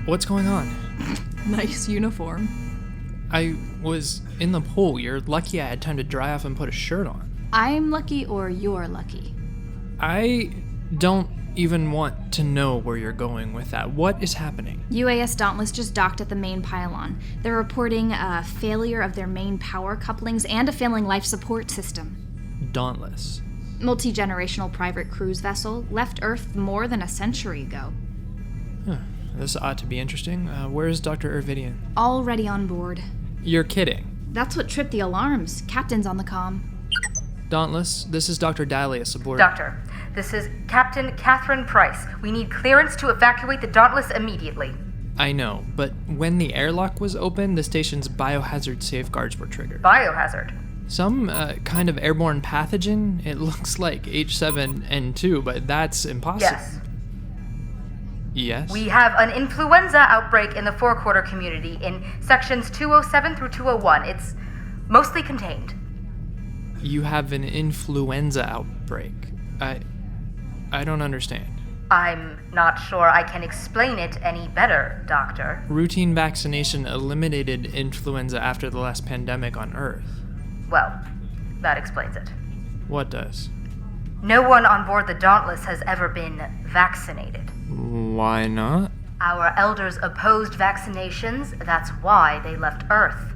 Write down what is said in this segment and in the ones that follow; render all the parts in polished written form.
What's going on? Nice uniform. I was in the pool. You're lucky I had time to dry off and put a shirt on. I'm lucky or you're lucky? I don't even want to know where you're going with that. What is happening? UAS Dauntless just docked at the main pylon. They're reporting a failure of their main power couplings and a failing life support system. Dauntless. Multi-generational private cruise vessel left Earth more than a century ago. Huh. This ought to be interesting. Where's Dr. Ervidian? Already on board. You're kidding. That's what tripped the alarms. Captain's on the comm. Dauntless, this is Dr. Dalius aboard. Doctor, this is Captain Catherine Price. We need clearance to evacuate the Dauntless immediately. I know, but when the airlock was open, the station's biohazard safeguards were triggered. Biohazard? Some kind of airborne pathogen? It looks like H7N2, but that's impossible. Yes. Yes? We have an influenza outbreak in the forequarter community in sections 207 through 201. It's mostly contained. You have an influenza outbreak. I don't understand. I'm not sure I can explain it any better, Doctor. Routine vaccination eliminated influenza after the last pandemic on Earth. Well, that explains it. What does? No one on board the Dauntless has ever been vaccinated. Why not? Our elders opposed vaccinations. That's why they left Earth.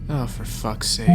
Oh, for fuck's sake.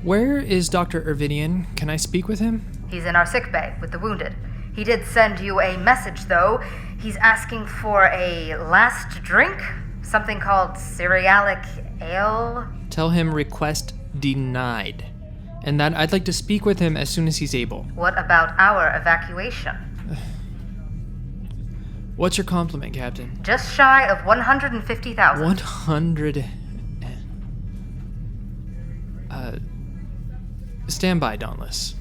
Where is Dr. Ervidian? Can I speak with him? He's in our sickbay with the wounded. He did send you a message, though. He's asking for a last drink, something called cerealic ale. Tell him request denied, and that I'd like to speak with him as soon as he's able. What about our evacuation? What's your compliment, Captain? Just shy of 150,000. 100... Stand by, Dauntless.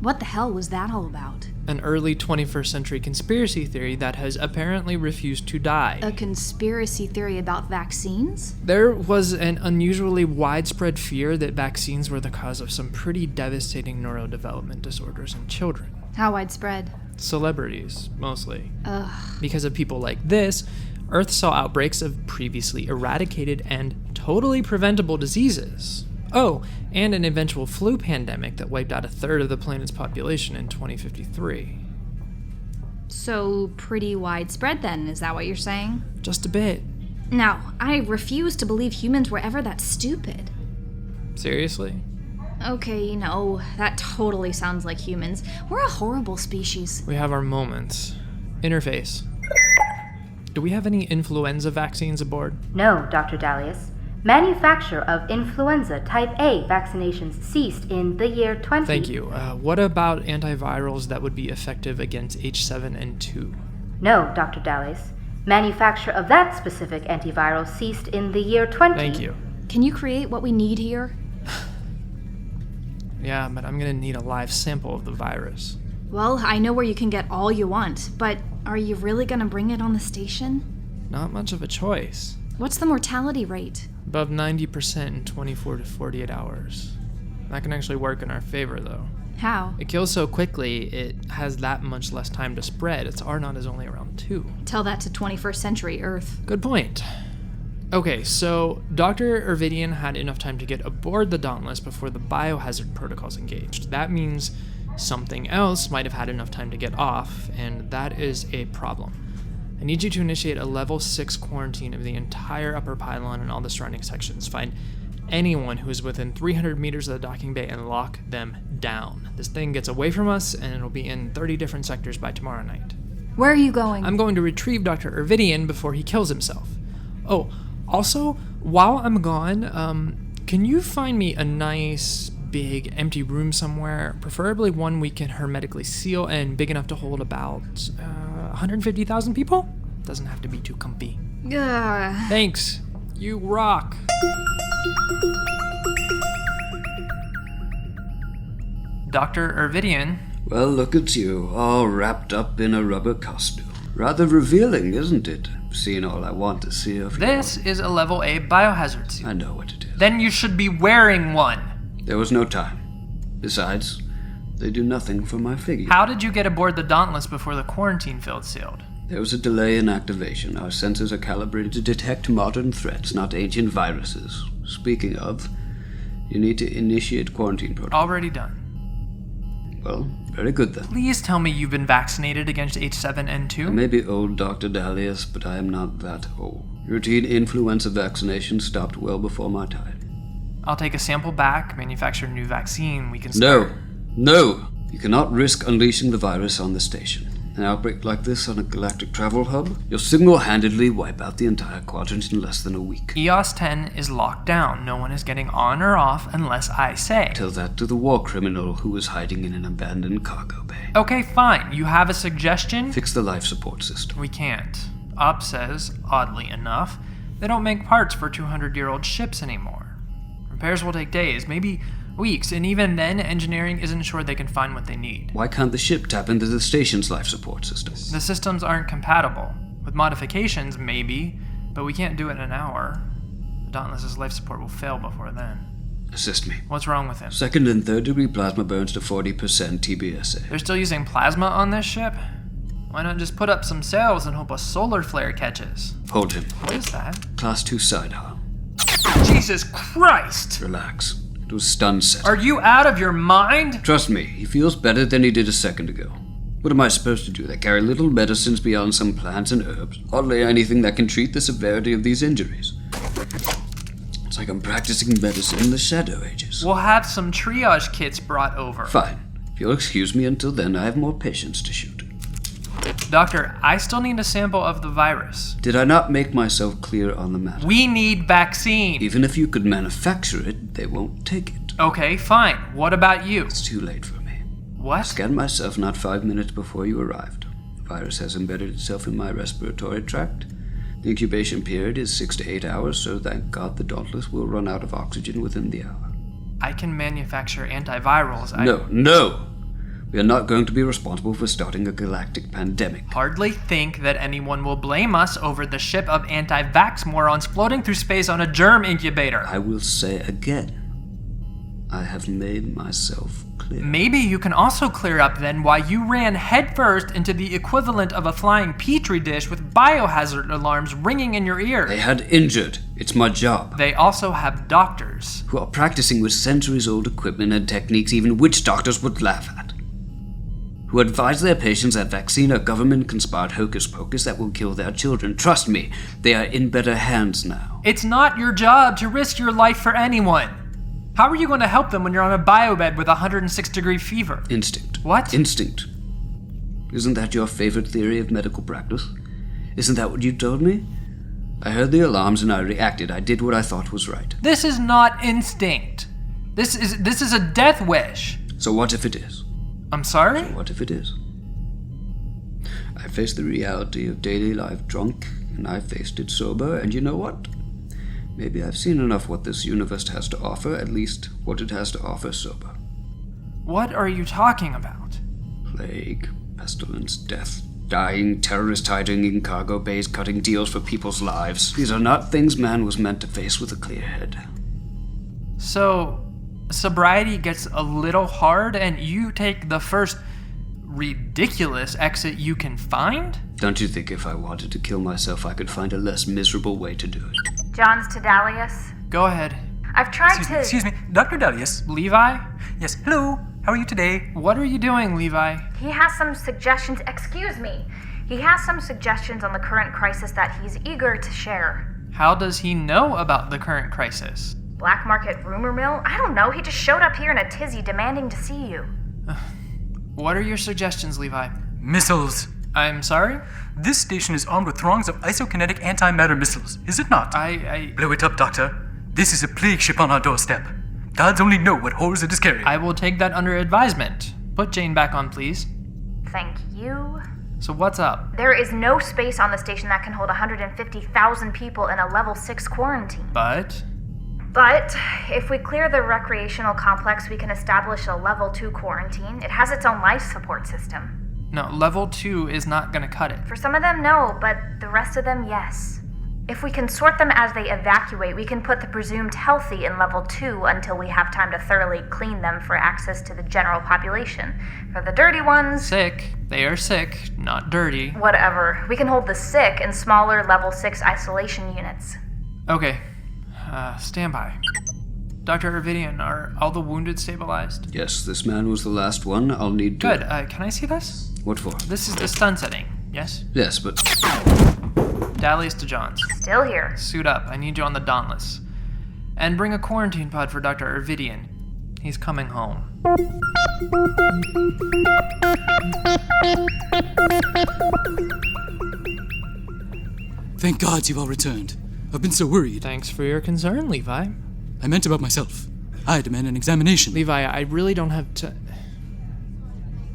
What the hell was that all about? An early 21st century conspiracy theory that has apparently refused to die. A conspiracy theory about vaccines? There was an unusually widespread fear that vaccines were the cause of some pretty devastating neurodevelopment disorders in children. How widespread? Celebrities, mostly. Ugh. Because of people like this, Earth saw outbreaks of previously eradicated and totally preventable diseases. Oh, and an eventual flu pandemic that wiped out a third of the planet's population in 2053. So, pretty widespread then, is that what you're saying? Just a bit. Now, I refuse to believe humans were ever that stupid. Seriously? Okay, no, that totally sounds like humans. We're a horrible species. We have our moments. Interface. Do we have any influenza vaccines aboard? No, Dr. Dalius. Manufacture of influenza type A vaccinations ceased in the year 20. Thank you. What about antivirals that would be effective against H7N2? No, Dr. Dalius. Manufacture of that specific antiviral ceased in the year 20. Thank you. Can you create what we need here? Yeah, but I'm gonna need a live sample of the virus. Well, I know where you can get all you want, but are you really gonna bring it on the station? Not much of a choice. What's the mortality rate? Above 90% in 24 to 48 hours. That can actually work in our favor, though. How? It kills so quickly, it has that much less time to spread. Its R0 is only around 2. Tell that to 21st century Earth. Good point. Okay, so Dr. Ervidian had enough time to get aboard the Dauntless before the biohazard protocols engaged. That means something else might have had enough time to get off, and that is a problem. I need you to initiate a level 6 quarantine of the entire upper pylon and all the surrounding sections. Find anyone who is within 300 meters of the docking bay and lock them down. This thing gets away from us, and it'll be in 30 different sectors by tomorrow night. Where are you going? I'm going to retrieve Dr. Ervidian before he kills himself. Oh, also, while I'm gone, can you find me a nice, big, empty room somewhere? Preferably one we can hermetically seal and big enough to hold about 150,000 people? Doesn't have to be too comfy. Ugh. Thanks. You rock. Dr. Ervidian. Well, look at you, all wrapped up in a rubber costume. Rather revealing, isn't it? I've seen all I want to see of you. This is a level A biohazard suit. I know what it is. Then you should be wearing one. There was no time. Besides, they do nothing for my figure. How did you get aboard the Dauntless before the quarantine field sealed? There was a delay in activation. Our sensors are calibrated to detect modern threats, not ancient viruses. Speaking of, you need to initiate quarantine protocol. Already done. Well, very good then. Please tell me you've been vaccinated against H7N2? I may be old, Dr. Dalius, but I am not that old. Routine influenza vaccination stopped well before my time. I'll take a sample back, manufacture a new vaccine, we can start. No! You cannot risk unleashing the virus on the station. An outbreak like this on a galactic travel hub, you'll single-handedly wipe out the entire quadrant in less than a week. EOS10 is locked down. No one is getting on or off unless I say. Tell that to the war criminal who was hiding in an abandoned cargo bay. Okay, fine. You have a suggestion? Fix the life support system. We can't. Op says, oddly enough, they don't make parts for 200-year-old ships anymore. Repairs will take days, maybe weeks, and even then, engineering isn't sure they can find what they need. Why can't the ship tap into the station's life support system? The systems aren't compatible. With modifications, maybe, but we can't do it in an hour. The Dauntless's life support will fail before then. Assist me. What's wrong with him? Second and third degree plasma burns to 40% TBSA. They're still using plasma on this ship? Why not just put up some sails and hope a solar flare catches? Hold him. What is that? Class 2 side harm. Jesus Christ! Relax. It was stun set. Are you out of your mind? Trust me, he feels better than he did a second ago. What am I supposed to do? They carry little medicines beyond some plants and herbs. Hardly anything that can treat the severity of these injuries. It's like I'm practicing medicine in the Shadow Ages. We'll have some triage kits brought over. Fine. If you'll excuse me until then, I have more patients to shoot. Doctor, I still need a sample of the virus. Did I not make myself clear on the matter? We need vaccine. Even if you could manufacture it, they won't take it. Okay, fine. What about you? It's too late for me. What? I scanned myself not 5 minutes before you arrived. The virus has embedded itself in my respiratory tract. The incubation period is 6 to 8 hours, so thank God the Dauntless will run out of oxygen within the hour. I can manufacture antivirals. No! We are not going to be responsible for starting a galactic pandemic. Hardly think that anyone will blame us over the ship of Antivaxx morons floating through space on a germ incubator. I will say again, I have made myself clear. Maybe you can also clear up then why you ran headfirst into the equivalent of a flying petri dish with biohazard alarms ringing in your ear. They had injured. It's my job. They also have doctors. Who are practicing with centuries-old equipment and techniques even witch doctors would laugh at. Who advise their patients that vaccine a government-conspired hocus-pocus that will kill their children. Trust me, they are in better hands now. It's not your job to risk your life for anyone. How are you going to help them when you're on a biobed with 106-degree fever? Instinct. What? Instinct. Isn't that your favorite theory of medical practice? Isn't that what you told me? I heard the alarms and I reacted. I did what I thought was right. This is not instinct. This is a death wish. So what if it is? I'm sorry? So what if it is? I faced the reality of daily life drunk, and I faced it sober, and you know what? Maybe I've seen enough what this universe has to offer, at least what it has to offer sober. What are you talking about? Plague, pestilence, death, dying, terrorists hiding in cargo bays, cutting deals for people's lives. These are not things man was meant to face with a clear head. So, sobriety gets a little hard and you take the first ridiculous exit you can find? Don't you think if I wanted to kill myself, I could find a less miserable way to do it? John's to Dalius. Go ahead. I've tried Excuse me, Dr. Dalius. Levi? Yes, hello. How are you today? What are you doing, Levi? He has some suggestions. Excuse me. He has some suggestions on the current crisis that he's eager to share. How does he know about the current crisis? Black market rumor mill? I don't know. He just showed up here in a tizzy demanding to see you. What are your suggestions, Levi? Missiles. I'm sorry? This station is armed with throngs of isokinetic antimatter missiles, is it not? I Blow it up, Doctor. This is a plague ship on our doorstep. Gods only know what horrors it is carrying. will take that under advisement. Put Jane back on, please. Thank you. So what's up? There is no space on the station that can hold 150,000 people in a level 6 quarantine. But If we clear the recreational complex, we can establish a level 2 quarantine. It has its own life support system. no, level 2 is not gonna cut it. For some of them, no, but the rest of them, yes. If we can sort them as they evacuate, we can put the presumed healthy in level 2 until we have time to thoroughly clean them for access to the general population. For the dirty ones... Sick. They are sick, not dirty. Whatever. We can hold the sick in smaller level 6 isolation units. Okay. Stand by. Dr. Ervidian, are all the wounded stabilized? Yes, this man was the last one. I'll need to... Good. Can I see this? What for? This is the stun setting, yes? Yes, but... Dallies to Johns. Still here. Suit up. I need you on the Dauntless. And bring a quarantine pod for Dr. Ervidian. He's coming home. Thank God you all returned. I've been so worried. Thanks for your concern, Levi. I meant about myself. I demand an examination. Levi, I really don't have to...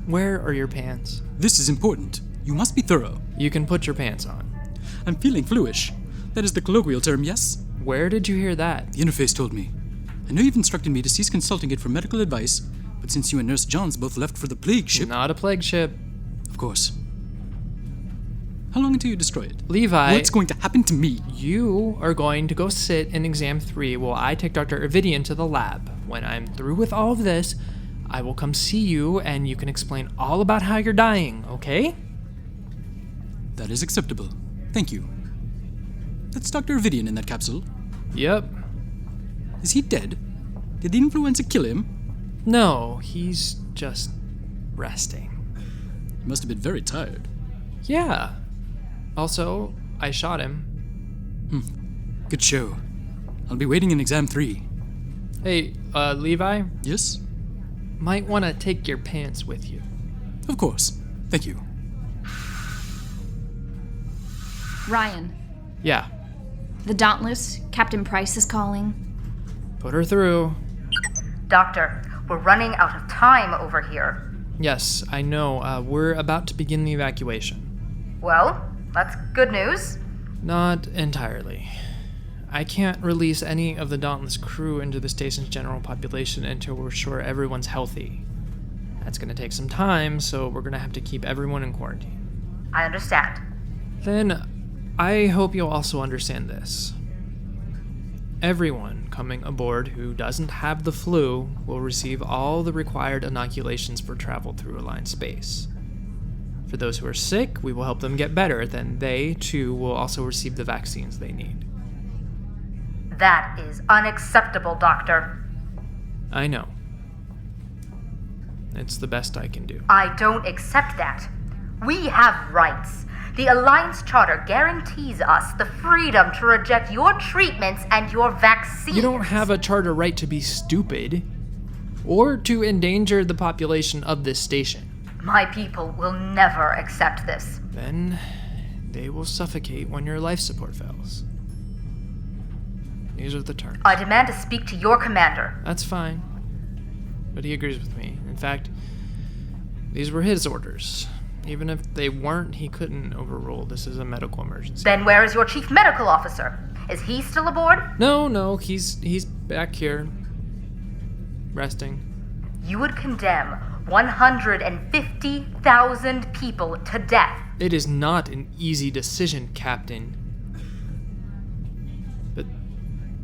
Where are your pants? This is important. You must be thorough. You can put your pants on. I'm feeling fluish. That is the colloquial term, yes? Where did you hear that? The interface told me. I know you've instructed me to cease consulting it for medical advice, but since you and Nurse Johns both left for the plague ship... Not a plague ship. Of course. How long until you destroy it? Levi... What's going to happen to me? You are going to go sit in exam 3 while I take Dr. Ervidian to the lab. When I'm through with all of this, I will come see you and you can explain all about how you're dying, okay? That is acceptable. Thank you. That's Dr. Ervidian in that capsule. Yep. Is he dead? Did the influenza kill him? No, he's just resting. He must have been very tired. Yeah. Also, I shot him. Good show. I'll be waiting in exam 3. Hey, Levi? Yes? Might want to take your pants with you. Of course. Thank you. Ryan, Yeah. the Dauntless, Captain Price is calling. Put her through. Doctor, we're running out of time over here. Yes, I know. We're about to begin the evacuation. Well, that's good news. Not entirely. I can't release any of the Dauntless crew into the station's general population until we're sure everyone's healthy. That's going to take some time, so we're going to have to keep everyone in quarantine. I understand. Then, I hope you'll also understand this. Everyone coming aboard who doesn't have the flu will receive all the required inoculations for travel through aligned space. For those who are sick, we will help them get better, then they, too, will also receive the vaccines they need. That is unacceptable, Doctor. I know. It's the best I can do. I don't accept that. We have rights. The Alliance Charter guarantees us the freedom to reject your treatments and your vaccines. You don't have a charter right to be stupid, or to endanger the population of this station. My people will never accept this. Then they will suffocate when your life support fails. These are the terms. I demand to speak to your commander. That's fine. But he agrees with me. In fact, these were his orders. Even if they weren't, he couldn't overrule. This is a medical emergency. Then where is your chief medical officer? Is he still aboard? No, he's back here. Resting. You would condemn 150,000 people to death. It is not an easy decision, Captain. But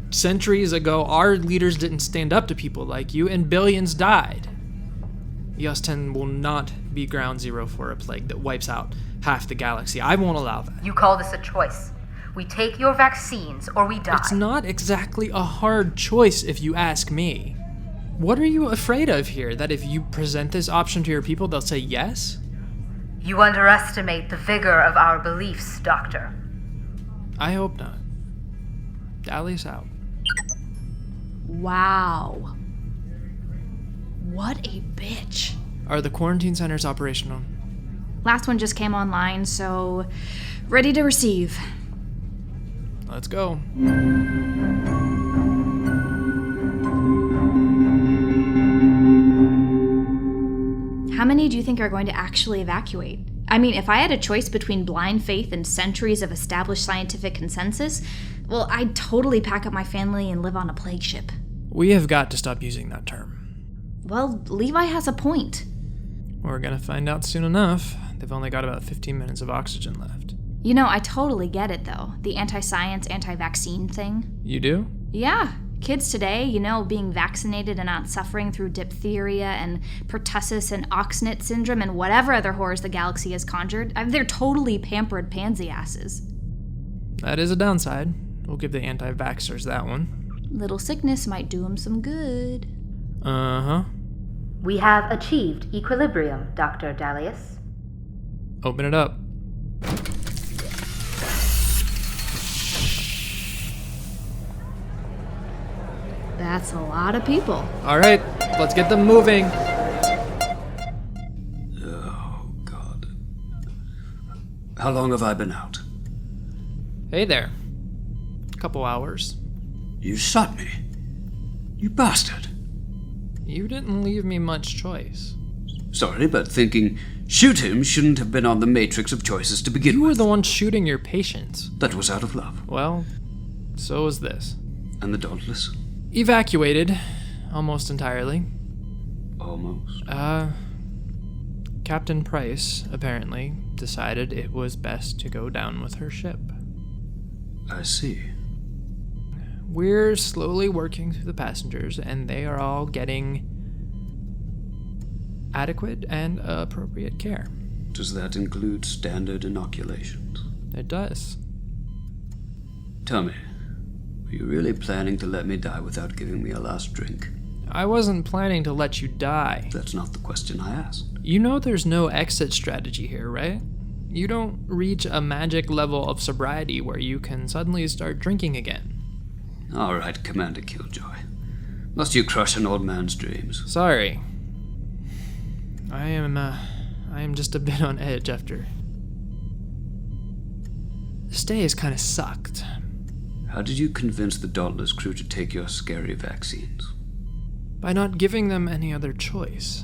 centuries ago, our leaders didn't stand up to people like you, and billions died. EOS10 will not be ground zero for a plague that wipes out half the galaxy. I won't allow that. You call this a choice. We take your vaccines or we die. It's not exactly a hard choice if you ask me. What are you afraid of here? That if you present this option to your people, they'll say yes? You underestimate the vigor of our beliefs, Doctor. I hope not. Dally's out. Wow. What a bitch. Are the quarantine centers operational? Last one just came online, so ready to receive. Let's go. How many do you think are going to actually evacuate? I mean, if I had a choice between blind faith and centuries of established scientific consensus, well, I'd totally pack up my family and live on a plague ship. We have got to stop using that term. Well, Levi has a point. We're gonna find out soon enough. They've only got about 15 minutes of oxygen left. You know, I totally get it, though. The anti-science, anti-vaccine thing. You do? Yeah. Kids today, you know, being vaccinated and not suffering through diphtheria and pertussis and oxnit syndrome and whatever other horrors the galaxy has conjured, they're totally pampered pansy asses. That is a downside. We'll give the anti-vaxxers that one. Little sickness might do them some good. Uh-huh. We have achieved equilibrium, Dr. Dalius. Open it up. That's a lot of people. All right, let's get them moving. Oh, God. How long have I been out? Hey there. Couple hours. You shot me. You bastard. You didn't leave me much choice. Sorry, but thinking shoot him shouldn't have been on the matrix of choices to begin You were with. the one shooting your patients. That was out of love. Well, so was this. And the Dauntless? Evacuated, almost entirely. Almost. Captain Price, apparently, decided it was best to go down with her ship. I see. We're slowly working through the passengers, and they are all getting adequate and appropriate care. Does that include standard inoculations? It does. Tell me, were you really planning to let me die without giving me a last drink? I wasn't planning to let you die. That's not the question I asked. You know there's no exit strategy here, right? You don't reach a magic level of sobriety where you can suddenly start drinking again. All right, Commander Killjoy. Must you crush an old man's dreams? Sorry. I am just a bit on edge after. This day has kind of sucked. How did you convince the Dauntless crew to take your scary vaccines? By not giving them any other choice.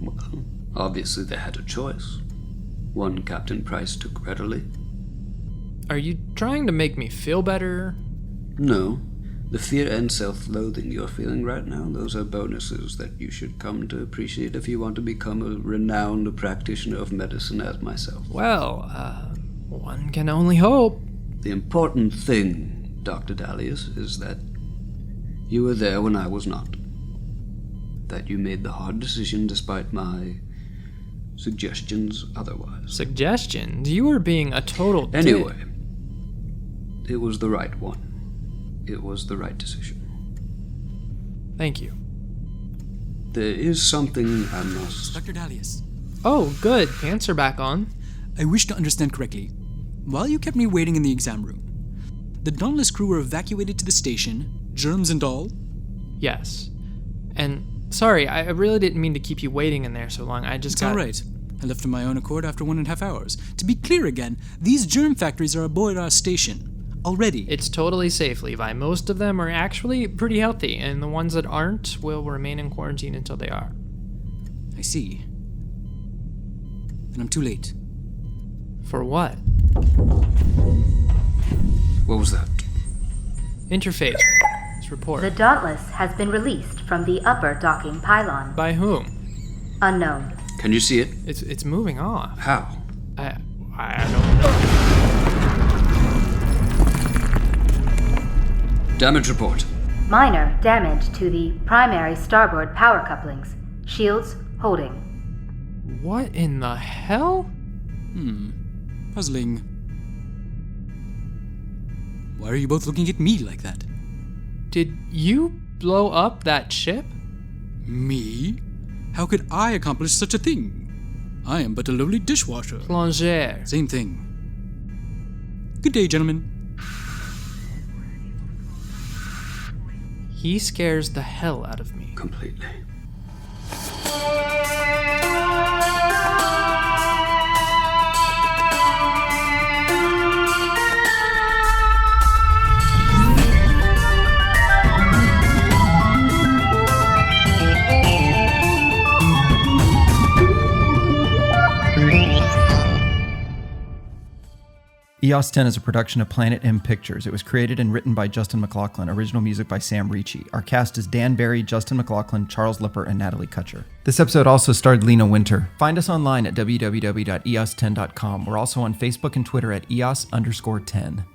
Well, obviously they had a choice. One Captain Price took readily. Are you trying to make me feel better? No. The fear and self-loathing you're feeling right now, those are bonuses that you should come to appreciate if you want to become a renowned practitioner of medicine as myself. Well, one can only hope. The important thing, Dr. Dalius, is that you were there when I was not. That you made the hard decision despite my suggestions otherwise. Suggestions? You were being a total dick. Anyway, it was the right one. It was the right decision. Thank you. There is something I must... Dr. Dalius, Oh, good. Pants are back on. I wish to understand correctly. While you kept me waiting in the exam room, the Dauntless crew were evacuated to the station, germs and all? Yes. And sorry, I really didn't mean to keep you waiting in there so long. I just It's got... all right. I left of my own accord after 1.5 hours. To be clear again, these germ factories are aboard our station. Already. It's totally safe, Levi. Most of them are actually pretty healthy, and the ones that aren't will remain in quarantine until they are. I see. Then I'm too late. For what? What was that? Interface. Let's report. The Dauntless has been released from the upper docking pylon. By whom? Unknown. Can you see it? It's moving off. How? I don't know. Damage report. Minor damage to the primary starboard power couplings. Shields holding. What in the hell? Puzzling. Why are you both looking at me like that? Did you blow up that ship? Me? How could I accomplish such a thing? I am but a lowly dishwasher. Plongeur. Same thing. Good day, gentlemen. He scares the hell out of me. Completely. EOS10 is a production of Planet M Pictures. It was created and written by Justin McLachlan. Original music by Sam Ricci. Our cast is Dan Barry, Justin McLachlan, Charles Lipper, and Natalie Cutcher. This episode also starred Lena Winter. Find us online at www.eos10.com. We're also on Facebook and Twitter at EOS_10.